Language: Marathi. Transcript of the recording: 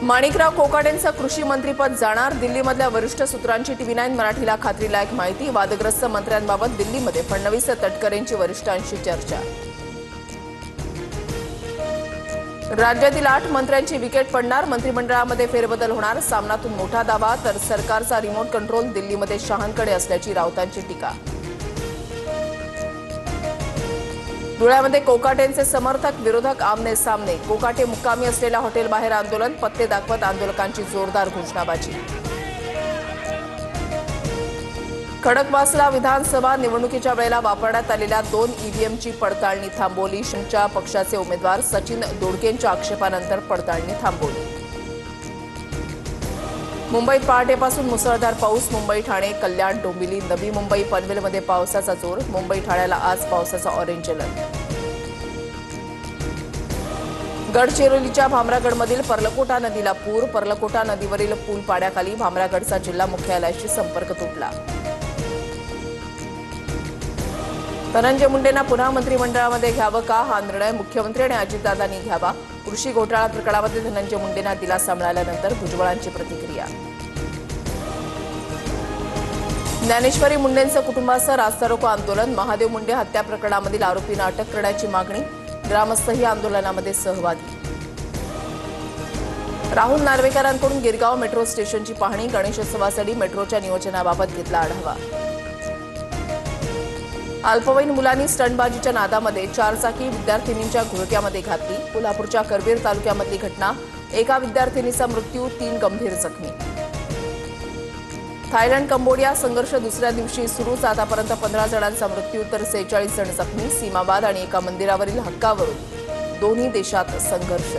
माणिकराव कोकाटेंचं कृषी मंत्रीपद जाणार दिल्लीमधल्या वरिष्ठ सूत्रांची TV9 मराठीला खात्रीलायक माहिती। वादग्रस्त मंत्र्यांबाबत दिल्लीमध्ये फडणवीस तटकरेंची वरिष्ठांशी चर्चा। राज्यातील 8 मंत्र्यांची विकेट पडणार, मंत्रिमंडळामध्ये फेरबदल होणार। सामनातून मोठा दावा तर सरकारचा रिमोट कंट्रोल दिल्लीमध्ये शहांकडे असल्याची राऊतांची टीका। धुळ्यामध्ये कोकाटेंचे समर्थक विरोधक आमने सामने, कोकाटे मुक्कामी असलेल्या हॉटेलबाहेर आंदोलन, पत्ते दाखवत आंदोलकांची जोरदार घोषणाबाजी। खडकवासला विधानसभा निवडणुकीच्या वेळेला वापरण्यात आलेल्या 2 EVMची पडताळणी थांबवली। शिवसेना पक्षाचे उमेदवार सचिन दोडकेंच्या आक्षेपानंतर पडताळणी थांबवली। मुंबईत पहाटेपासून मुसळधार पाऊस, मुंबई ठाणे कल्याण डोंबिवली नवी मुंबई पनवेलमध्ये पावसाचा जोर, मुंबई ठाण्याला आज पावसाचा ऑरेंज अलर्ट। गडचिरोलीच्या भामरागडमधील पर्लकोटा नदीला पूर, पर्लकोटा नदीवरील पूल पाण्याखाली, भामरागडचा जिल्हा मुख्यालयाशी संपर्क तुटला। धनंजय मुंडेंना पुन्हा मंत्रिमंडळामध्ये घ्यावं का, हा निर्णय मुख्यमंत्री आणि अजितदादांनी घ्यावा। कृषी घोटाळा प्रकरणामध्ये धनंजय मुंडेंना दिलासा मिळाल्यानंतर भुजबळांची प्रतिक्रिया। ज्ञानेश्वरी मुंडेंचं कुटुंबासह रास्तारोको आंदोलन, महादेव मुंडे हत्या प्रकरणामधील आरोपींना अटक करण्याची मागणी, ग्रामस्थही आंदोलनामध्ये सहभागी। राहुल नार्वेकरांकडून गिरगाव मेट्रो स्टेशनची पाहणी, गणेशोत्सवासाठी मेट्रोच्या नियोजनाबाबत घेतला आढावा। अल्पवयीन मुलांनी स्टंटबाजीच्या नादामध्ये 4 चाकी विद्यार्थिनींच्या घोळक्यामध्ये घातली। कोल्हापूरच्या करवीर तालुक्यामधली घटना, एका विद्यार्थिनीचा मृत्यू, 3 गंभीर जखमी। थायलंड कंबोडिया संघर्ष दुसऱ्या दिवशी सुरूच, आतापर्यंत 15 जणांचा मृत्यू तर 46 जण जखमी। सीमावाद आणि एका मंदिरावरील हक्कावरून दोन्ही देशात संघर्ष।